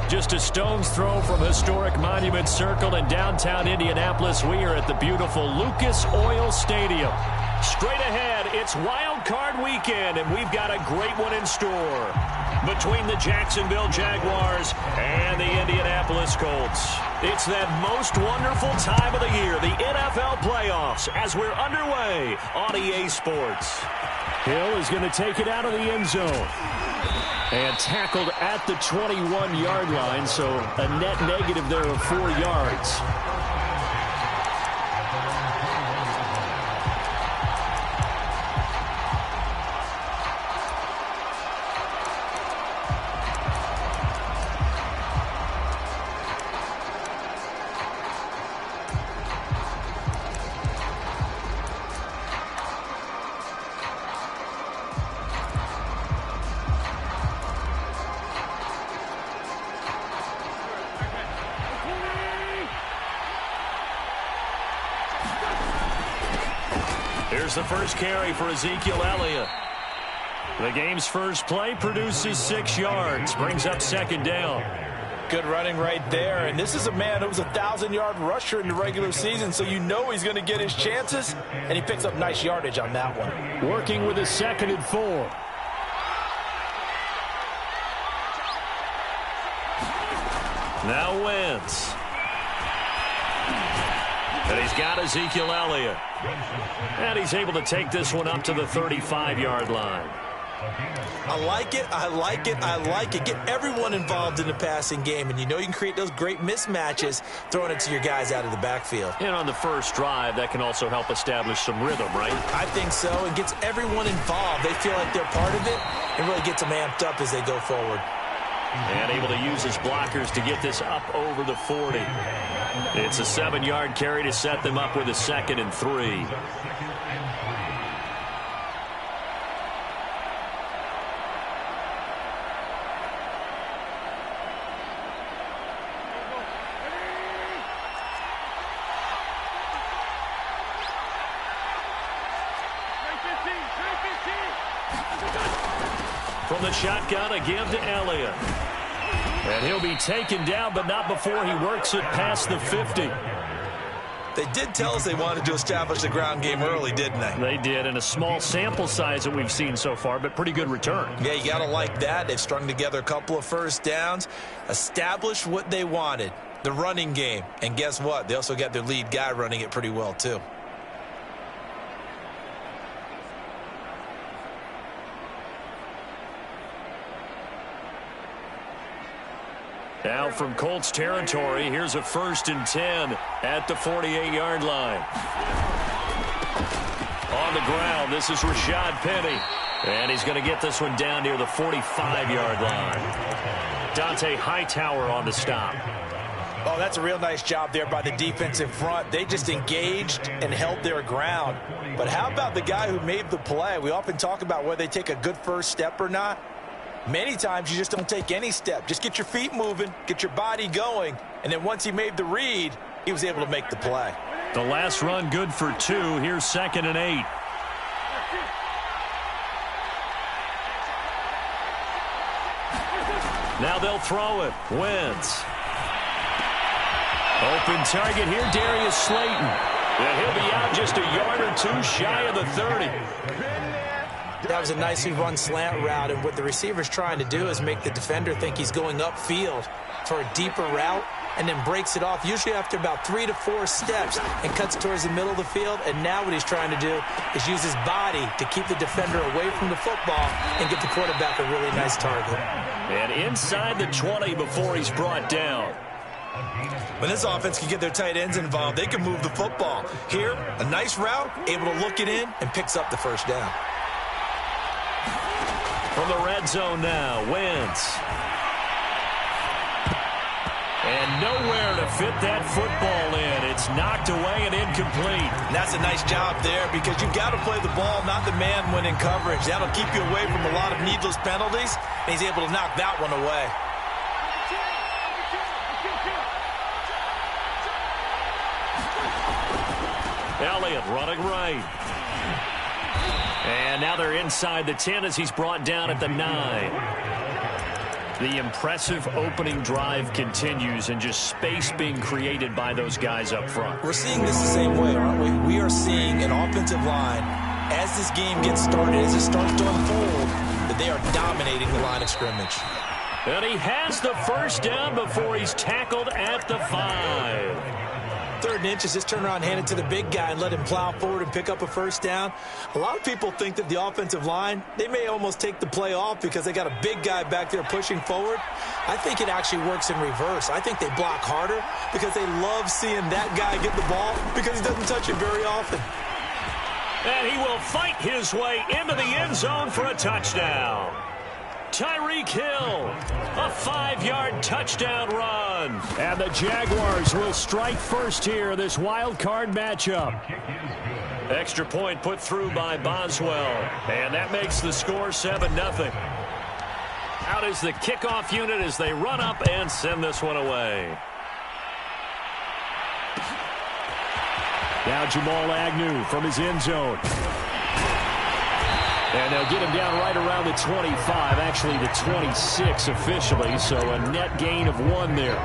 Just a stone's throw from historic Monument Circle in downtown Indianapolis. We are at the beautiful Lucas Oil Stadium. Straight ahead, it's Wild Card Weekend, and we've got a great one in store between the Jacksonville Jaguars and the Indianapolis Colts. It's that most wonderful time of the year, the NFL playoffs, as we're underway on EA Sports. Hill is going to take it out of the end zone. And tackled at the 21-yard line, so a net negative there of 4 yards. Here's the first carry for Ezekiel Elliott. The game's first play produces 6 yards, brings up second down. Good running right there, and this is a man who was a 1,000-yard rusher in the regular season, so you know he's going to get his chances, and he picks up nice yardage on that one. Working with a 2nd and 4. Now Wentz. And he's got Ezekiel Elliott. And he's able to take this one up to the 35-yard line. I like it, I like it, I like it. Get everyone involved in the passing game, and you know you can create those great mismatches throwing it to your guys out of the backfield. And on the first drive, that can also help establish some rhythm, right? I think so. It gets everyone involved. They feel like they're part of it, and really gets them amped up as they go forward. And able to use his blockers to get this up over the 40. It's a 7-yard carry to set them up with a 2nd and 3. From the shotgun, a give to Elliott. And he'll be taken down, but not before he works it past the 50. They did tell us they wanted to establish the ground game early, didn't they? They did, and a small sample size that we've seen so far, but pretty good return. Yeah, you got to like that. They've strung together a couple of first downs, established what they wanted, the running game. And guess what? They also got their lead guy running it pretty well, too. Now from Colts territory, here's a 1st and 10 at the 48-yard line. On the ground, this is Rashad Penny. And he's going to get this one down near the 45-yard line. Dante Hightower on the stop. Oh, that's a real nice job there by the defensive front. They just engaged and held their ground. But how about the guy who made the play? We often talk about whether they take a good first step or not. Many times you just don't take any step. Just get your feet moving, get your body going, and then once he made the read, he was able to make the play. The last run good for 2. Here's 2nd and 8. Now they'll throw it. Wentz. Open target here, Darius Slayton. And he'll be out just a yard or 2 shy of the 30. That was a nicely run slant route, and what the receiver's trying to do is make the defender think he's going upfield for a deeper route, and then breaks it off, usually after about 3 to 4 steps, and cuts towards the middle of the field. And now what he's trying to do is use his body to keep the defender away from the football and get the quarterback a really nice target. And inside the 20 before he's brought down. When this offense can get their tight ends involved, they can move the football. Here, a nice route, able to look it in, and picks up the first down. From the red zone now, Wentz. And nowhere to fit that football in. It's knocked away and incomplete. And that's a nice job there, because you've got to play the ball, not the man when in coverage. That'll keep you away from a lot of needless penalties, and he's able to knock that one away. Elliott running right. And now they're inside the 10 as he's brought down at the 9. The impressive opening drive continues and just space being created by those guys up front. We're seeing this the same way, aren't we? We are seeing an offensive line, as this game gets started, as it starts to unfold, that they are dominating the line of scrimmage. And he has the first down before he's tackled at the 5. 3rd and inches, just turn around, hand it to the big guy and let him plow forward and pick up a first down. A lot of people think that the offensive line, they may almost take the play off because they got a big guy back there pushing forward. I think it actually works in reverse. I think they block harder because they love seeing that guy get the ball because he doesn't touch it very often. And he will fight his way into the end zone for a touchdown. Tyreek Hill, a 5-yard touchdown run. And the Jaguars will strike first here, this wild card matchup. Extra point put through by Boswell. And that makes the score 7-0. Out is the kickoff unit as they run up and send this one away. Now Jamal Agnew from his end zone. And they'll get him down right around the 25, actually the 26 officially, so a net gain of 1 there.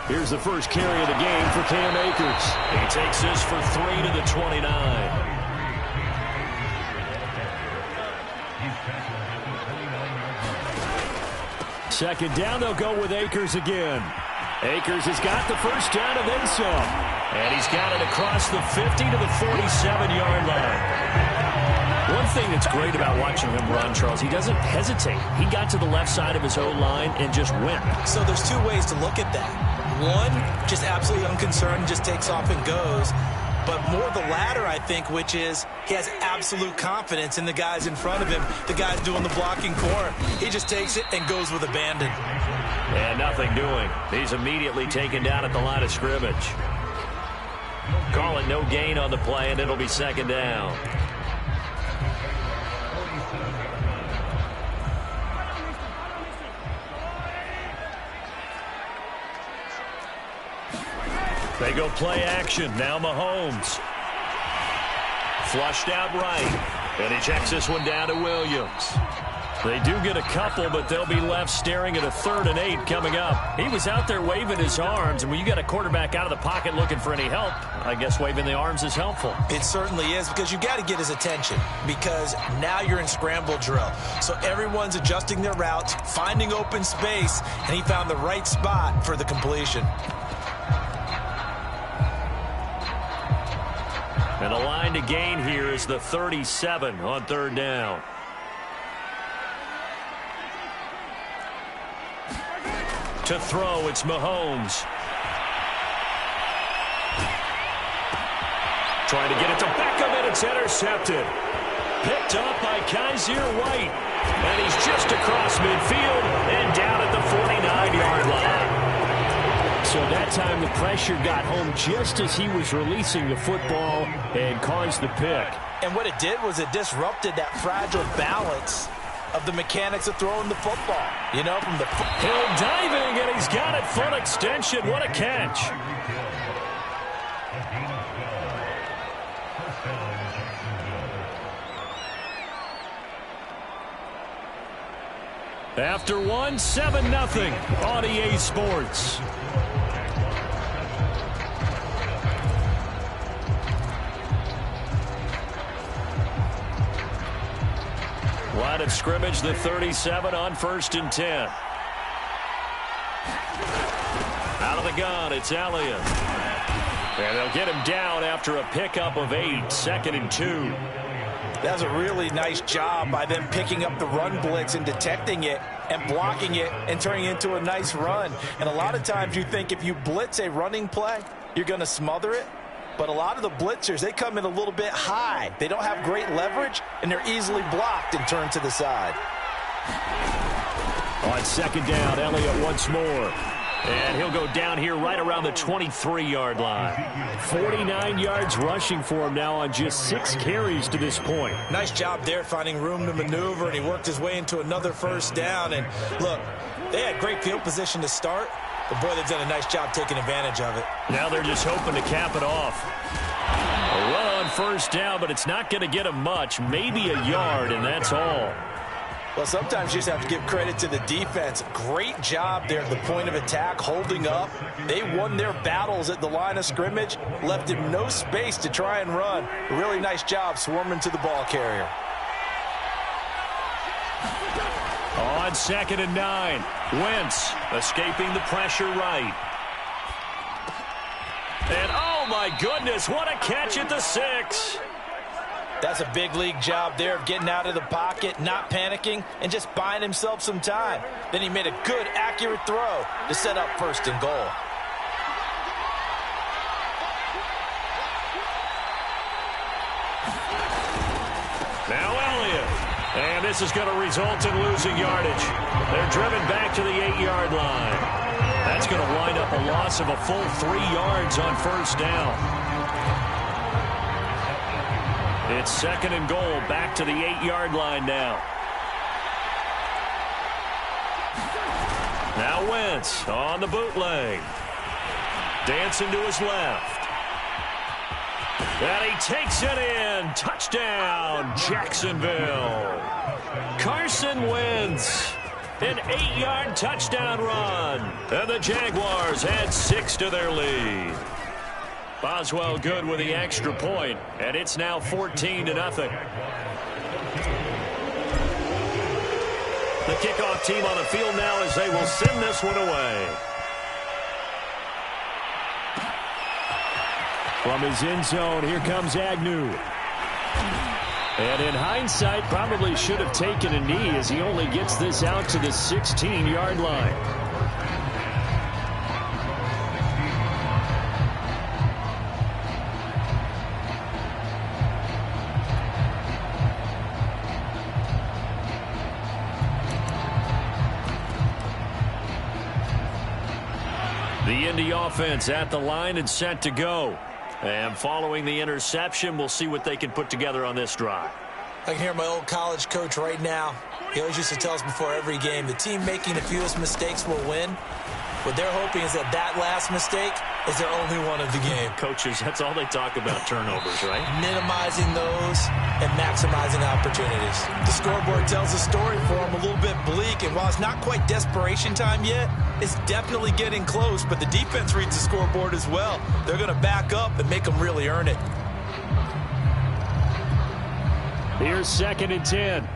Here's the first carry of the game for Cam Akers. He takes this for 3 to the 29. Second down, they'll go with Akers again. Akers has got the first down and then some. And he's got it across the 50 to the 47-yard line. One thing that's great about watching him run, Charles, he doesn't hesitate. He got to the left side of his O-line and just went. So there's 2 ways to look at that. One, just absolutely unconcerned, just takes off and goes. But more the latter, I think, which is he has absolute confidence in the guys in front of him, the guys doing the blocking core. He just takes it and goes with abandon. And nothing doing. He's immediately taken down at the line of scrimmage. Call it no gain on the play, and it'll be 2nd down. They go play action. Now Mahomes. Flushed out right. And he checks this one down to Williams. They do get a couple, but they'll be left staring at a 3rd and 8 coming up. He was out there waving his arms, and when you got a quarterback out of the pocket looking for any help, I guess waving the arms is helpful. It certainly is, because you got to get his attention, because now you're in scramble drill. So everyone's adjusting their routes, finding open space, and he found the right spot for the completion. And the line to gain here is the 37 on 3rd down. To throw, it's Mahomes. Trying to get it to Beckham, and it's intercepted. Picked up by Kaiser White. And he's just across midfield and down at the 49-yard line. So that time the pressure got home just as he was releasing the football and caused the pick. And what it did was it disrupted that fragile balance of the mechanics of throwing the football. You know, from the Hill diving, and he's got it. Full extension. What a catch. After 1, 7-0 on EA Sports. Line of scrimmage, the 37 on 1st and 10. Out of the gun, it's Elliott. And they'll get him down after a pickup of 8, 2nd and 2. That was a really nice job by them picking up the run blitz and detecting it and blocking it and turning it into a nice run. And a lot of times you think if you blitz a running play, you're going to smother it. But a lot of the blitzers, they come in a little bit high. They don't have great leverage, and they're easily blocked and turned to the side. On 2nd down, Elliott once more. And he'll go down here right around the 23-yard line. 49 yards rushing for him now on just 6 carries to this point. Nice job there finding room to maneuver, and he worked his way into another first down. And look, they had great field position to start, but boy, they've done a nice job taking advantage of it. Now they're just hoping to cap it off. A run on first down, but it's not going to get him much, maybe a yard, and that's all. Well, sometimes you just have to give credit to the defense. Great job there at the point of attack, holding up. They won their battles at the line of scrimmage, left him no space to try and run. A really nice job swarming to the ball carrier. On 2nd and 9, Wentz escaping the pressure right. And oh my goodness, what a catch at the 6. That's a big league job there of getting out of the pocket, not panicking, and just buying himself some time. Then he made a good, accurate throw to set up 1st and goal. Now Elliott. And this is going to result in losing yardage. They're driven back to the 8-yard line. That's going to wind up a loss of a full 3 yards on first down. It's 2nd and goal, back to the 8-yard line now. Now Wentz on the bootleg. Dancing to his left. And he takes it in. Touchdown, Jacksonville. Carson Wentz. An 8-yard touchdown run. And the Jaguars add 6 to their lead. Boswell good with the extra point, and it's now 14-0. The kickoff team on the field now as they will send this one away. From his end zone, here comes Agnew. And in hindsight, probably should have taken a knee as he only gets this out to the 16-yard line. The Indy offense at the line and set to go. And following the interception, we'll see what they can put together on this drive. I can hear my old college coach right now. He always used to tell us before every game, the team making the fewest mistakes will win. What they're hoping is that that last mistake is their only one of the game. Coaches, that's all they talk about, turnovers, right? Minimizing those and maximizing opportunities. The scoreboard tells a story for them, a little bit bleak, and while it's not quite desperation time yet, it's definitely getting close, but the defense reads the scoreboard as well. They're going to back up and make them really earn it. Here's 2nd and 10.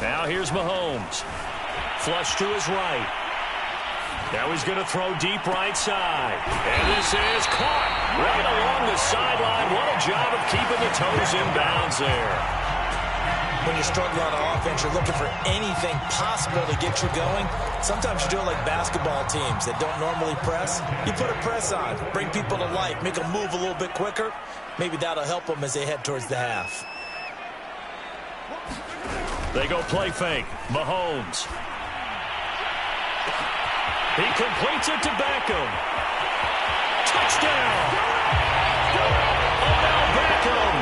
Now here's Mahomes. Flush to his right. Now he's going to throw deep right side. And this is caught right along the sideline. What a job of keeping the toes in bounds there. When you're struggling on offense, you're looking for anything possible to get you going. Sometimes you do it like basketball teams that don't normally press. You put a press on, bring people to life, make them move a little bit quicker. Maybe that'll help them as they head towards the half. They go play fake. Mahomes. He completes it to Beckham. Touchdown! Odell Beckham,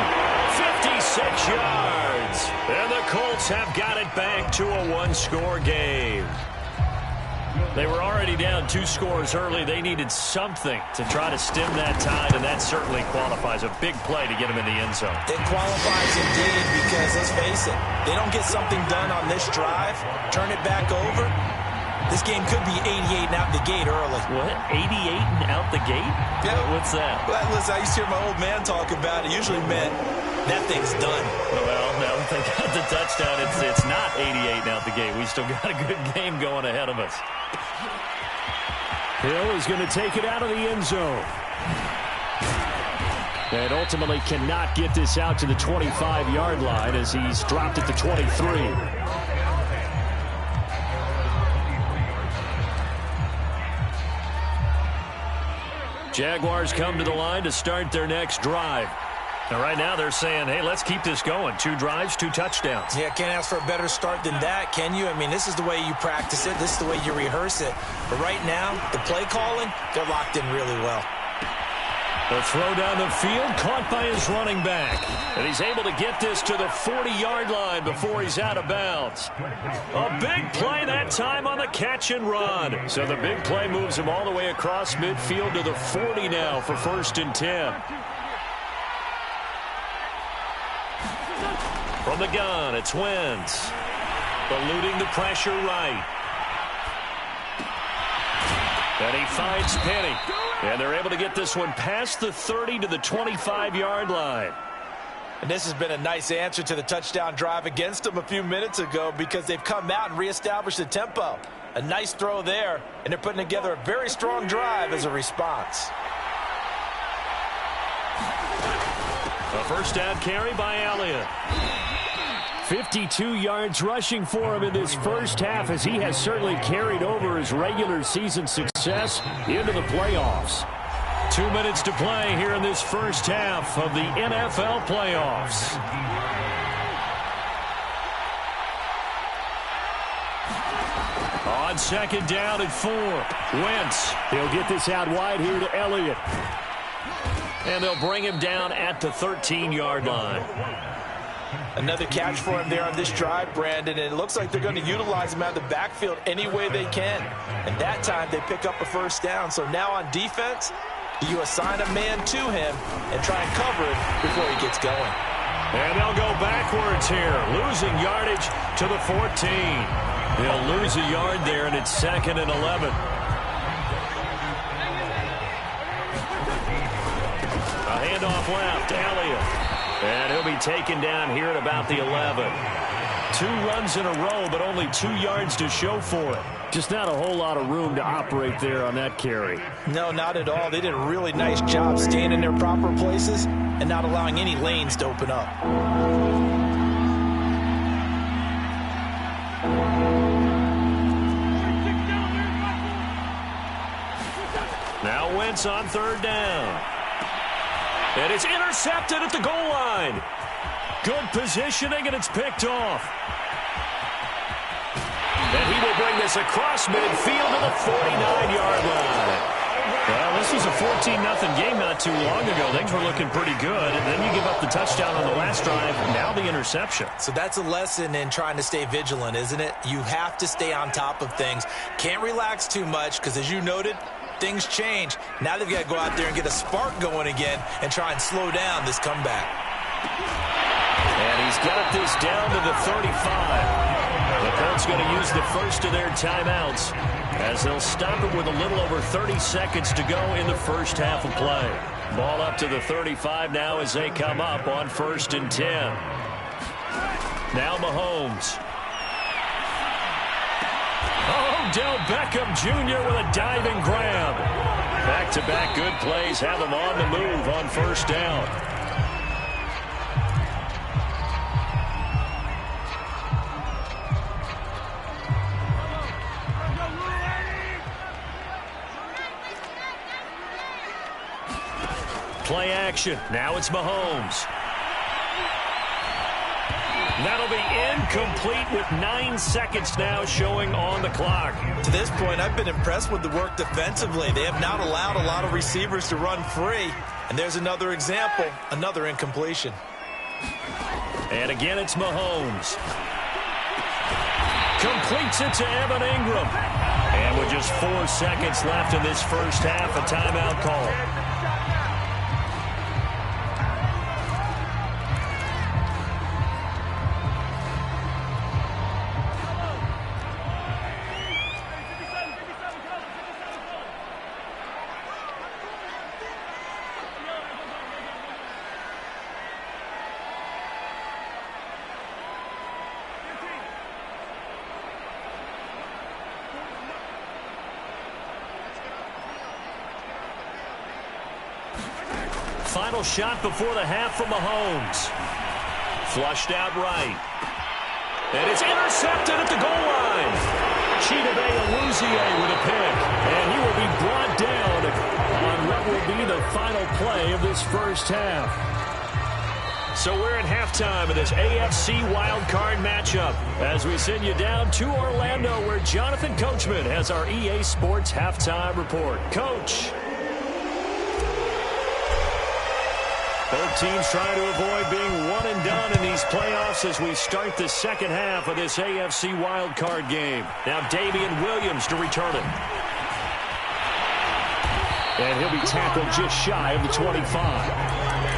56 yards. And the Colts have got it back to a one-score game. They were already down 2 scores early. They needed something to try to stem that tide, and that certainly qualifies. A big play to get them in the end zone. It qualifies indeed because, let's face it, they don't get something done on this drive, turn it back over, this game could be 88 and out the gate early. What? 88 and out the gate? Yeah. What's that? Well, listen, I used to hear my old man talk about it. Usually meant that thing's done. Well, now that they got the touchdown, it's not 88 and out the gate. We still got a good game going ahead of us. Hill is going to take it out of the end zone. And ultimately cannot get this out to the 25-yard line as he's dropped at the 23. Jaguars come to the line to start their next drive. And right now they're saying, hey, let's keep this going. 2 drives, 2 touchdowns. Yeah, can't ask for a better start than that, can you? I mean, this is the way you practice it. This is the way you rehearse it. But right now, the play calling, they're locked in really well. The throw down the field, caught by his running back. And he's able to get this to the 40-yard line before he's out of bounds. A big play that time on the catch and run. So the big play moves him all the way across midfield to the 40 now for 1st and 10. From the gun, it's Wentz. Eluding the pressure right. And he finds Penny. And they're able to get this one past the 30 to the 25-yard line. And this has been a nice answer to the touchdown drive against them a few minutes ago because they've come out and reestablished the tempo. A nice throw there, and they're putting together a very strong drive as a response. A first down carry by Elliott. 52 yards rushing for him in this first half as he has certainly carried over his regular season success into the playoffs. 2 minutes to play here in this first half of the NFL playoffs. On 2nd down and 4. Wentz. He'll get this out wide here to Elliott. And they'll bring him down at the 13-yard line. Another catch for him there on this drive, Brandon, and it looks like they're going to utilize him out of the backfield any way they can. And that time they pick up a first down. So now on defense, you assign a man to him and try and cover him before he gets going. And they'll go backwards here, losing yardage to the 14. They'll lose a yard there, and it's 2nd and 11. A handoff left, Elliott. And he'll be taken down here at about the 11. 2 runs in a row, but only 2 yards to show for it. Just not a whole lot of room to operate there on that carry. No, not at all. They did a really nice job staying in their proper places and not allowing any lanes to open up. Now Wentz on 3rd down. And it's intercepted at the goal line. Good positioning, and it's picked off. And he will bring this across midfield to the 49-yard line. Well, this was a 14-0 game not too long ago. Things were looking pretty good, and then you give up the touchdown on the last drive, now the interception. So that's a lesson in trying to stay vigilant, isn't it? You have to stay on top of things. Can't relax too much because, as you noted, things change. Now they've got to go out there and get a spark going again and try and slow down this comeback. And he's got this down to the 35. The Colts going to use the first of their timeouts as they'll stop it with a little over 30 seconds to go in the first half of play. Ball up to the 35 now as they come up on 1st and 10. Now Mahomes. Odell Beckham Jr. with a diving grab. Back-to-back good plays have him on the move on 1st down. Play action. Now it's Mahomes. That'll be incomplete with 9 seconds now showing on the clock. To this point, I've been impressed with the work defensively. They have not allowed a lot of receivers to run free. And there's another example, another incompletion. And again, it's Mahomes. Completes it to Evan Ingram. And with just 4 seconds left in this first half, a timeout call. Final shot before the half from Mahomes. Flushed out right. And it's intercepted at the goal line. Chidobe Awuzie with a pick. And he will be brought down on what will be the final play of this first half. So we're at halftime of this AFC wildcard matchup as we send you down to Orlando where Jonathan Coachman has our EA Sports halftime report. Coach. Both teams trying to avoid being one and done in these playoffs as we start the second half of this AFC wildcard game. Now Damian Williams to return it. And he'll be tackled just shy of the 25.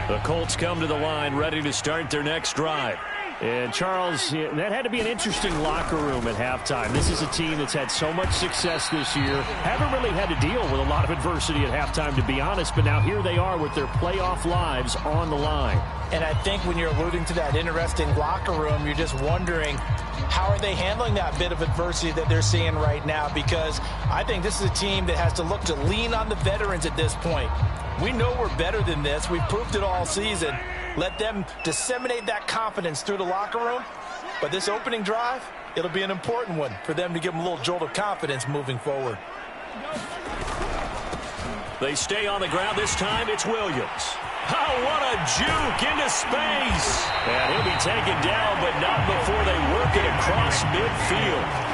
The Colts come to the line ready to start their next drive. And, Charles, that had to be an interesting locker room at halftime. This is a team that's had so much success this year. Haven't really had to deal with a lot of adversity at halftime, to be honest. But now here they are with their playoff lives on the line. And I think when you're alluding to that interesting locker room, you're just wondering, how are they handling that bit of adversity that they're seeing right now? Because I think this is a team that has to look to lean on the veterans at this point. We know we're better than this. We've proved it all season. Let them disseminate that confidence through the locker room. But this opening drive, it'll be an important one for them to give them a little jolt of confidence moving forward. They stay on the ground. This time it's Williams. Oh, what a juke into space. And he'll be taken down, but not before they work it across midfield.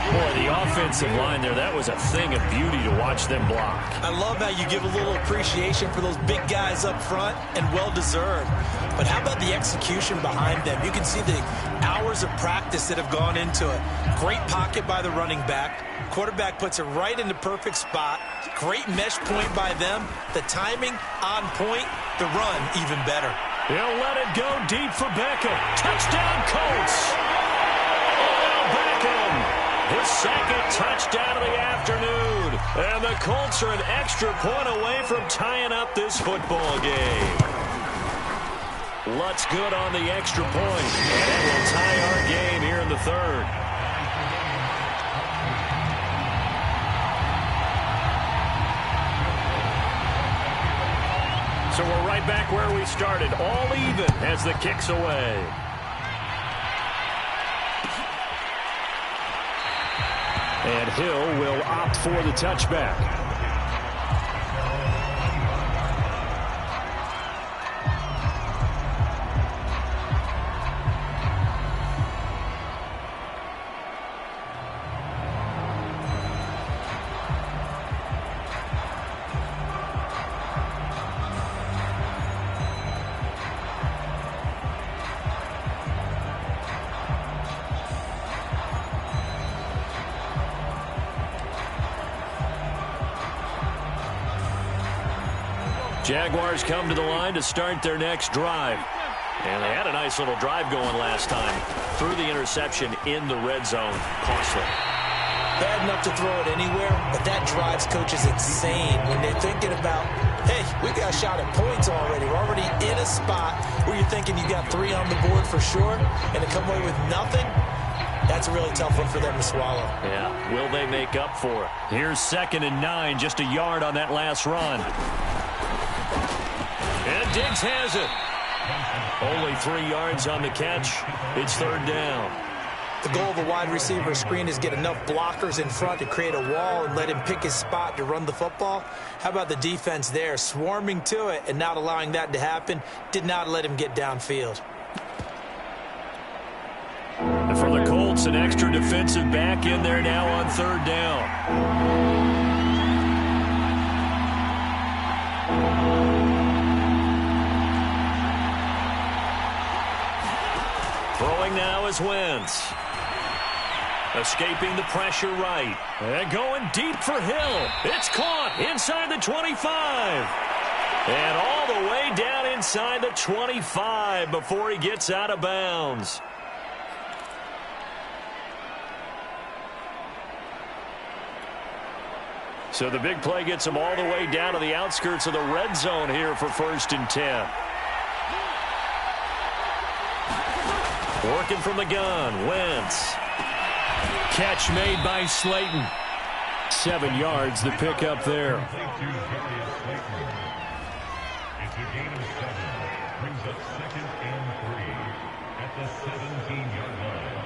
Boy, the offensive line there, that was a thing of beauty to watch them block. I love how you give a little appreciation for those big guys up front, and well-deserved. But how about the execution behind them? You can see the hours of practice that have gone into it. Great pocket by the running back. Quarterback puts it right in the perfect spot. Great mesh point by them. The timing on point. The run even better. He'll let it go deep for Beckham. Touchdown, Colts. Oh, Beckham. His second touchdown of the afternoon. And the Colts are an extra point away from tying up this football game. Lutz good on the extra point. And it will tie our game here in the third. So we're right back where we started. All even as the kick's away. And Hill will opt for the touchback. Jaguars come to the line to start their next drive. And they had a nice little drive going last time. Threw the interception in the red zone. Costly. Bad enough to throw it anywhere, but that drives coaches insane when they're thinking about, hey, we got a shot at points already. We're already in a spot where you're thinking you got 3 on the board for sure, and to come away with nothing, that's a really tough one for them to swallow. Yeah, will they make up for it? Here's 2nd and 9, just a yard on that last run. And Diggs has it. Only 3 yards on the catch. It's 3rd down. The goal of a wide receiver screen is get enough blockers in front to create a wall and let him pick his spot to run the football. How about the defense there? Swarming to it and not allowing that to happen. Did not let him get downfield. And for the Colts, an extra defensive back in there now on 3rd down. Throwing now is Wentz. Escaping the pressure right. And going deep for Hill. It's caught inside the 25. And all the way down inside the 25 before he gets out of bounds. So the big play gets him all the way down to the outskirts of the red zone here for 1st and 10. Working from the gun, Wentz. Catch made by Slayton. 7 yards, the pickup there. The gain of 7 brings up 2nd and 3 at the 17-yard line.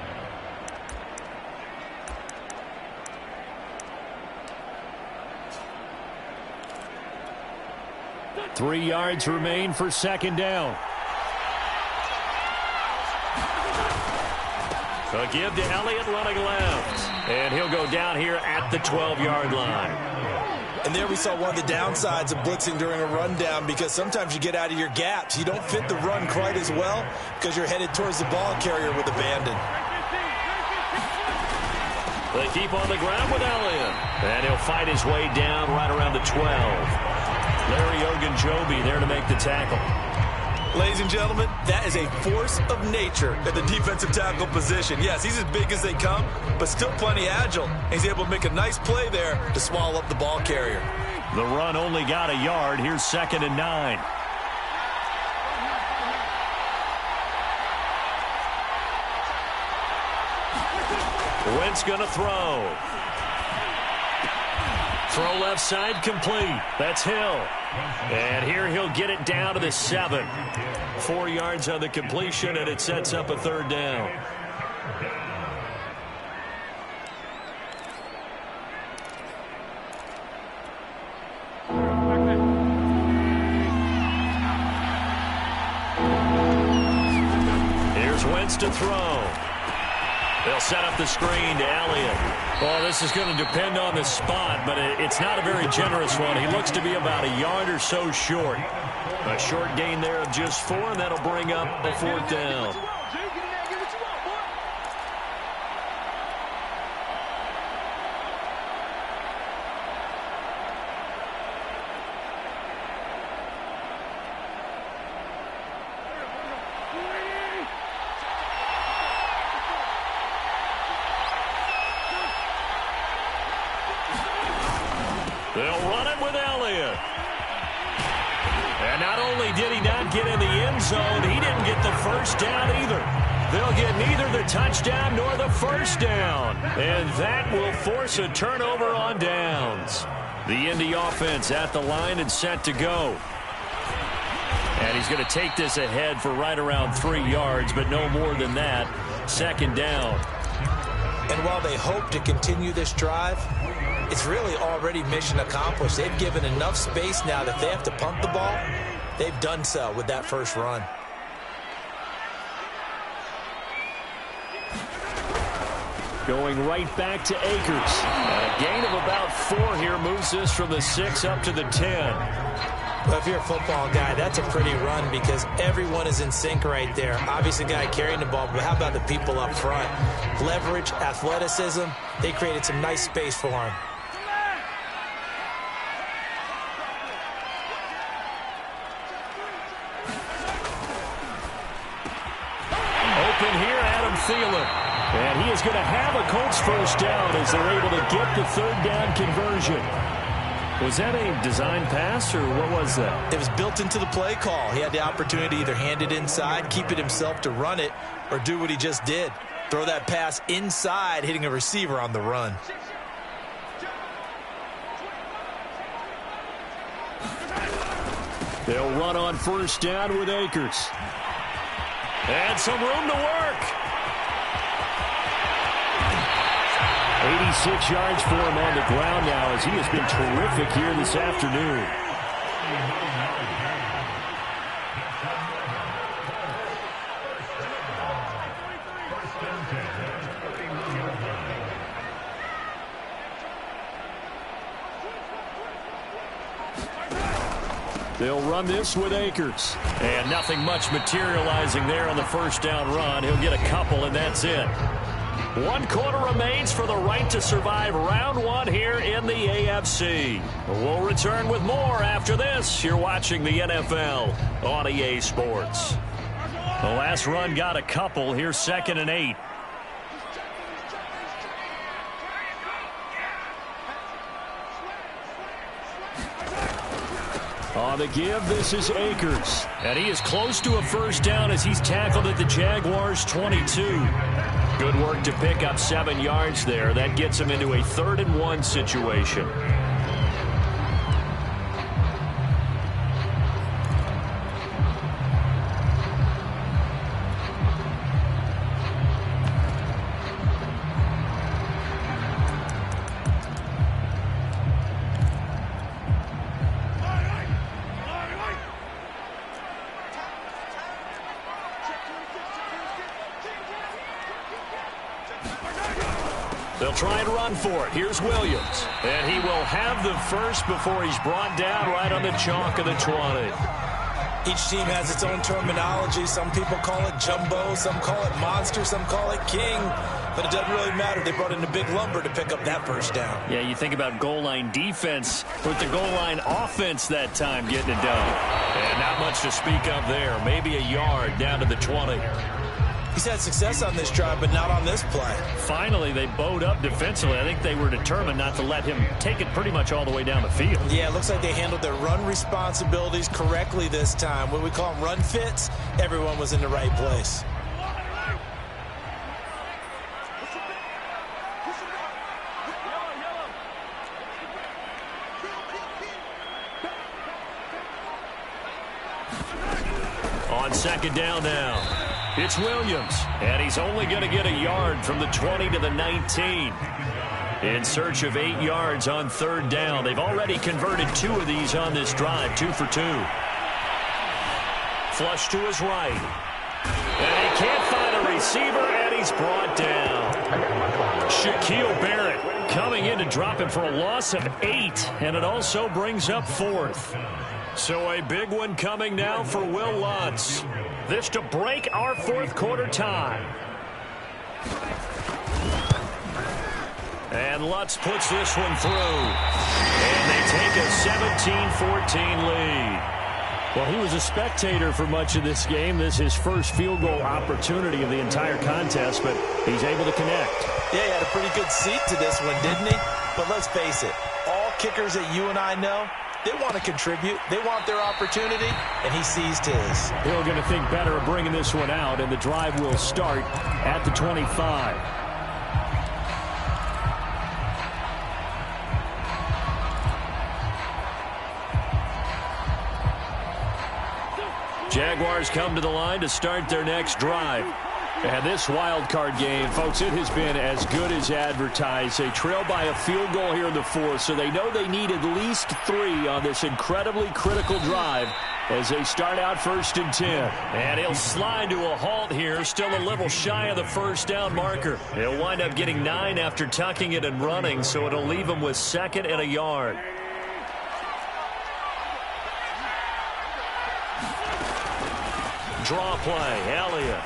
Three yards remain for 2nd down. A give to Elliott running left. And he'll go down here at the 12-yard line. And there we saw one of the downsides of blitzing during a rundown, because sometimes you get out of your gaps. You don't fit the run quite as well because you're headed towards the ball carrier with abandon. They keep on the ground with Elliott. And he'll fight his way down right around the 12. Larry Ogunjobi there to make the tackle. Ladies and gentlemen, that is a force of nature at the defensive tackle position. Yes, he's as big as they come, but still plenty agile. He's able to make a nice play there to swallow up the ball carrier. The run only got a yard. Here's 2nd and 9. Wentz going to throw. Throw left side complete. That's Hill. And here he'll get it down to the 7. 4 yards on the completion, and it sets up a 3rd down. Here's Wentz to throw. They'll set up the screen to Elliott. Well, this is going to depend on the spot, but it's not a very generous one. He looks to be about a yard or so short. A short gain there of just 4, and that'll bring up a 4th down. They'll run it with Elliott. And not only did he not get in the end zone, he didn't get the first down either. They'll get neither the touchdown nor the first down. And that will force a turnover on downs. The Indy offense at the line and set to go. And he's going to take this ahead for right around 3 yards, but no more than that. 2nd down. And while they hope to continue this drive, it's really already mission accomplished. They've given enough space now that if they have to punt the ball, they've done so with that first run. Going right back to Akers. And a gain of about 4 here moves this from the 6 up to the 10. Well, if you're a football guy, that's a pretty run because everyone is in sync right there. Obviously, the guy carrying the ball, but how about the people up front? Leverage, athleticism, they created some nice space for him. Open here, Adam Thielen. And he is going to have a Colts first down as they're able to get the 3rd down conversion. Was that a design pass, or what was that? It was built into the play call. He had the opportunity to either hand it inside, keep it himself to run it, or do what he just did. Throw that pass inside, hitting a receiver on the run. They'll run on first down with Akers. And some room to work. 86 yards for him on the ground now as he has been terrific here this afternoon. They'll run this with Akers. And nothing much materializing there on the first down run. He'll get a couple, and that's it. 1 quarter remains for the right to survive round 1 here in the AFC. We'll return with more after this. You're watching the NFL on EA Sports. The last run got a couple. Here's 2nd and 8. On the give, this is Akers. And he is close to a first down as he's tackled at the Jaguars' 22. Good work to pick up 7 yards there. That gets him into a 3rd and 1 situation. They'll try and run for it. Here's Williams. And he will have the first before he's brought down right on the chalk of the 20. Each team has its own terminology. Some people call it jumbo, some call it monster, some call it king. But it doesn't really matter. They brought in a big lumber to pick up that first down. Yeah, you think about goal line defense with the goal line offense that time getting it done. And not much to speak of there. Maybe a yard down to the 20. He's had success on this drive, but not on this play. Finally, they bowed up defensively. I think they were determined not to let him take it pretty much all the way down the field. Yeah, it looks like they handled their run responsibilities correctly this time. What we call them run fits, everyone was in the right place. On second down now. It's Williams, and he's only going to get a yard from the 20 to the 19. In search of 8 yards on third down. They've already converted 2 of these on this drive, 2 for 2. Flush to his right. And he can't find a receiver, and he's brought down. Shaquille Barrett coming in to drop him for a loss of 8, and it also brings up 4th. So a big one coming now for Will Lutz. This to break our fourth quarter tie. And Lutz puts this one through. And they take a 17-14 lead. Well, he was a spectator for much of this game. This is his first field goal opportunity of the entire contest, but he's able to connect. Yeah, he had a pretty good seat to this one, didn't he? But let's face it, all kickers that you and I know, they want to contribute. They want their opportunity, and he seized his. Hill going to think better of bringing this one out, and the drive will start at the 25. Jaguars come to the line to start their next drive. And this wild card game, folks, it has been as good as advertised. They trail by a field goal here in the fourth, so they know they need at least 3 on this incredibly critical drive as they start out 1st and 10. And he'll slide to a halt here, still a little shy of the first down marker. He'll wind up getting 9 after tucking it and running, so it'll leave him with 2nd and a yard. Draw play, Elliott.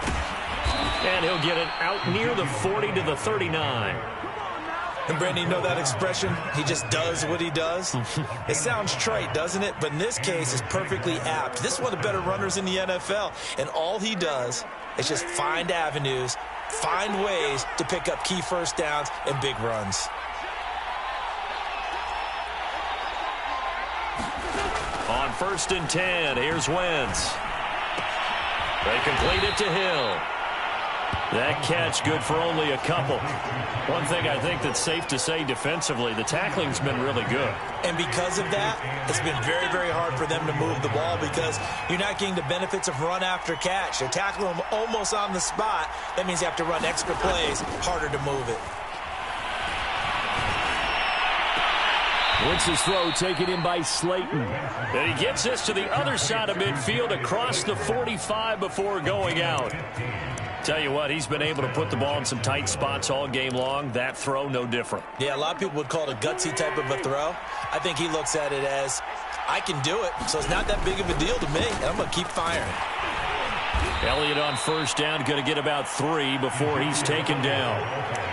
And he'll get it out near the 40 to the 39. And Brandon, you know that expression? He just does what he does. It sounds trite, doesn't it? But in this case, it's perfectly apt. This is one of the better runners in the NFL. And all he does is just find avenues, find ways to pick up key first downs and big runs. On 1st and 10, here's Wentz. They complete it to Hill. That catch good for only a couple. One thing I think that's safe to say defensively, the tackling's been really good. And because of that, it's been very, very hard for them to move the ball because you're not getting the benefits of run after catch. They're tackling them almost on the spot. That means you have to run extra plays, harder to move it. Wentz's throw taken in by Slayton. And he gets this to the other side of midfield across the 45 before going out. Tell you what, he's been able to put the ball in some tight spots all game long. That throw, no different. Yeah, a lot of people would call it a gutsy type of a throw. I think he looks at it as, I can do it, so it's not that big of a deal to me, and I'm going to keep firing. Elliott on 1st down, going to get about 3 before he's taken down.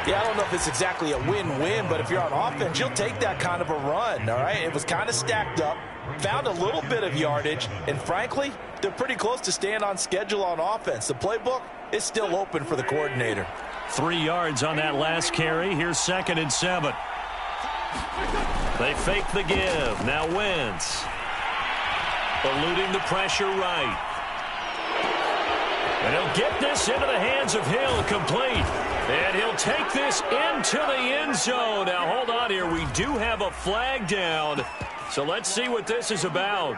Yeah, I don't know if it's exactly a win-win, but if you're on offense, you'll take that kind of a run, all right? It was kind of stacked up, found a little bit of yardage, and frankly, they're pretty close to staying on schedule on offense. The playbook is still open for the coordinator. 3 yards on that last carry. Here's 2nd and 7. They fake the give. Now Wentz. Eluding the pressure right. And he'll get this into the hands of Hill, complete. And he'll take this into the end zone. Now, hold on here. We do have a flag down. So let's see what this is about.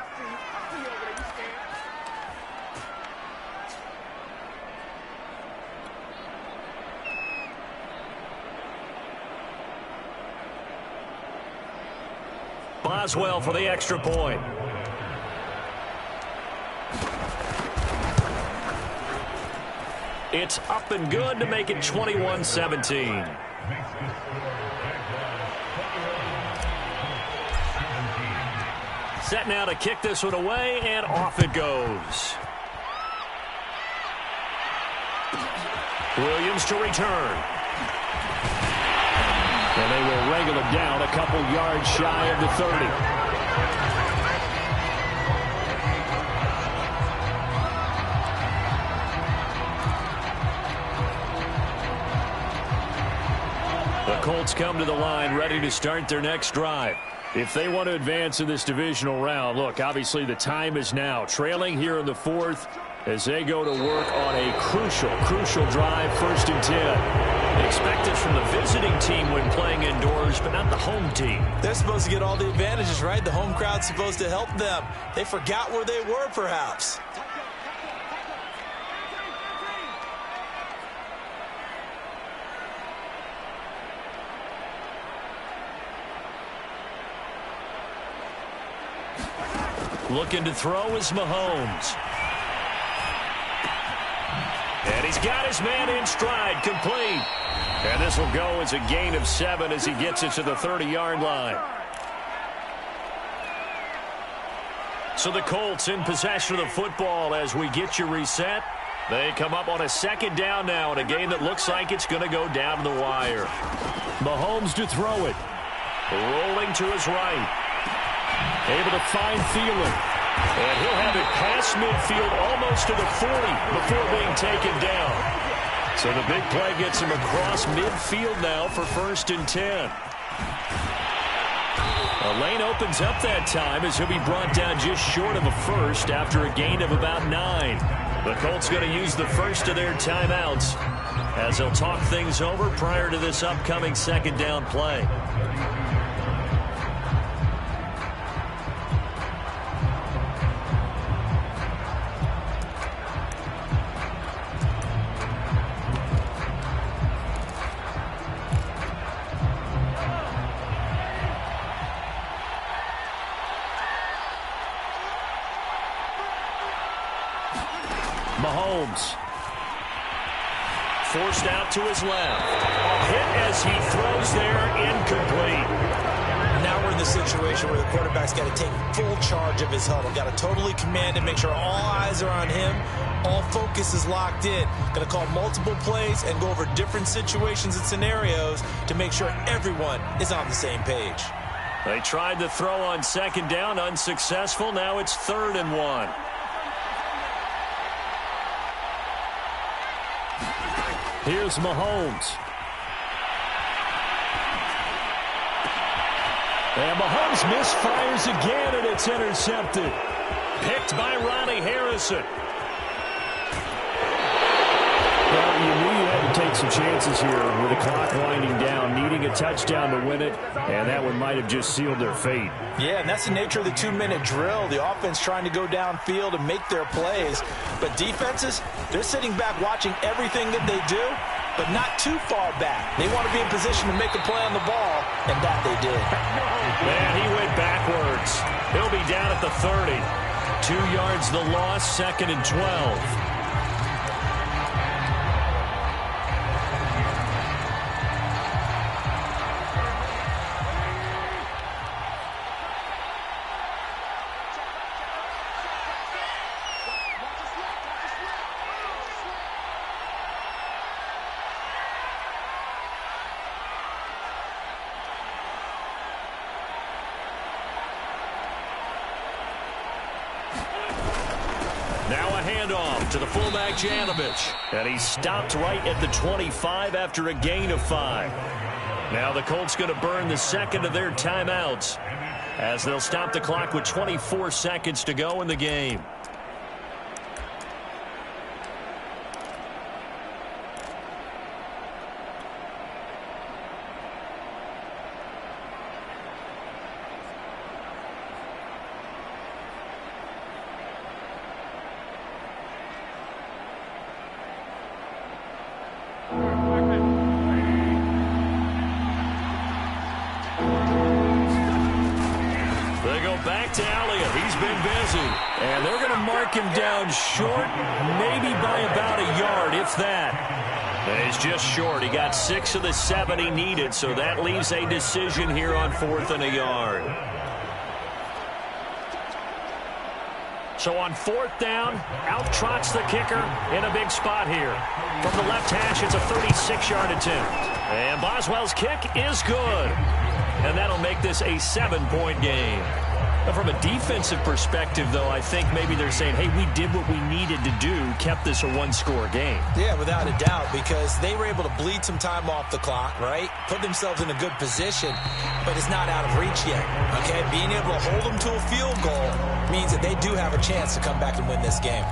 Boswell for the extra point. It's up and good to make it 21-17. makes the score Jaguars 21-17. Set now to kick this one away, and off it goes. Williams to return. And they will wrangle it down a couple yards shy of the 30. The Colts come to the line ready to start their next drive. If they want to advance in this divisional round, look, obviously the time is now. Trailing here in the fourth as they go to work on a crucial drive, 1st and 10. Expect it from the visiting team when playing indoors, but not the home team. They're supposed to get all the advantages, right? The home crowd's supposed to help them. They forgot where they were, perhaps. Looking to throw is Mahomes. And he's got his man in stride, complete. And this will go as a gain of 7 as he gets it to the 30-yard line. So the Colts in possession of the football as we get you reset. They come up on a 2nd down now in a game that looks like it's going to go down to the wire. Mahomes to throw it. Rolling to his right. Able to find Thielen. And he'll have it past midfield almost to the 40 before being taken down. So the big play gets him across midfield now for 1st and 10. A lane opens up that time as he'll be brought down just short of a first after a gain of about 9. The Colts going to use the first of their timeouts as they'll talk things over prior to this upcoming 2nd down play. Mahomes. Forced out to his left. A hit as he throws there, incomplete. Now we're in the situation where the quarterback's got to take full charge of his huddle. Got to totally command and make sure all eyes are on him. All focus is locked in. Got to call multiple plays and go over different situations and scenarios to make sure everyone is on the same page. They tried to throw on 2nd down, unsuccessful. Now it's 3rd and 1. Here's Mahomes. And Mahomes misfires again, and it's intercepted. Picked by Ronnie Harrison. Well, you knew you had to take some chances here with the clock winding down, needing a touchdown to win it, and that one might have just sealed their fate. Yeah, and that's the nature of the 2-minute drill. The offense trying to go downfield and make their plays. But defenses, they're sitting back watching everything that they do, but not too far back. They want to be in position to make a play on the ball, and that they did. And he went backwards. He'll be down at the 30. 2 yards the loss, 2nd and 12. To the fullback, Janovich. And he stopped right at the 25 after a gain of 5. Now the Colts going to burn the 2nd of their timeouts as they'll stop the clock with 24 seconds to go in the game. And they're going to mark him down short, maybe by about a yard, if that. And he's just short. He got 6 of the 7 he needed, so that leaves a decision here on 4th and a yard. So on 4th down, out trots the kicker in a big spot here. From the left hash, it's a 36-yard attempt. And Boswell's kick is good. And that'll make this a 7-point game. But from a defensive perspective, though, I think maybe they're saying, hey, we did what we needed to do, kept this a 1-score game. Yeah, without a doubt, because they were able to bleed some time off the clock, right? Put themselves in a good position, but it's not out of reach yet, okay? Being able to hold them to a field goal means that they do have a chance to come back and win this game.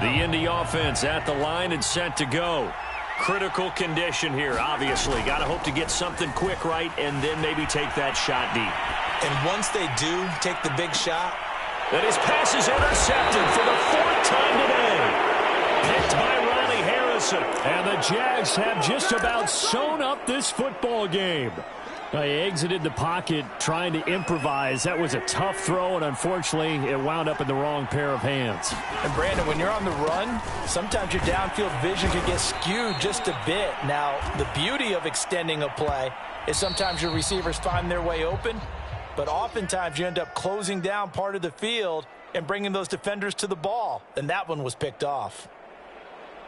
The Indy offense at the line and set to go. Critical condition here, obviously. Got to hope to get something quick right and then maybe take that shot deep. And once they do take the big shot, that his pass is intercepted for the 4th time today. Picked by Riley Harrison. And the Jags have just about sewn up this football game. He exited the pocket trying to improvise. That was a tough throw, and unfortunately, it wound up in the wrong pair of hands. And, Brandon, when you're on the run, sometimes your downfield vision can get skewed just a bit. Now, the beauty of extending a play is sometimes your receivers find their way open, but oftentimes you end up closing down part of the field and bringing those defenders to the ball, and that one was picked off.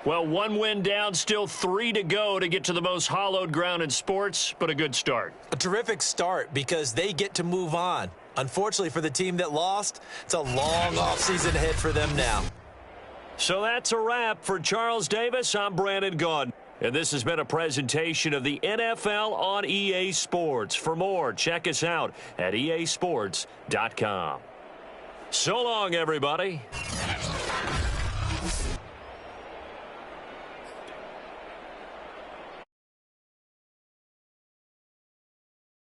Well, 1 win down, still 3 to go to get to the most hallowed ground in sports, but a good start. A terrific start because they get to move on. Unfortunately for the team that lost, it's a long offseason ahead for them now. So that's a wrap for Charles Davis. I'm Brandon Gaudin. And this has been a presentation of the NFL on EA Sports. For more, check us out at easports.com. So long, everybody.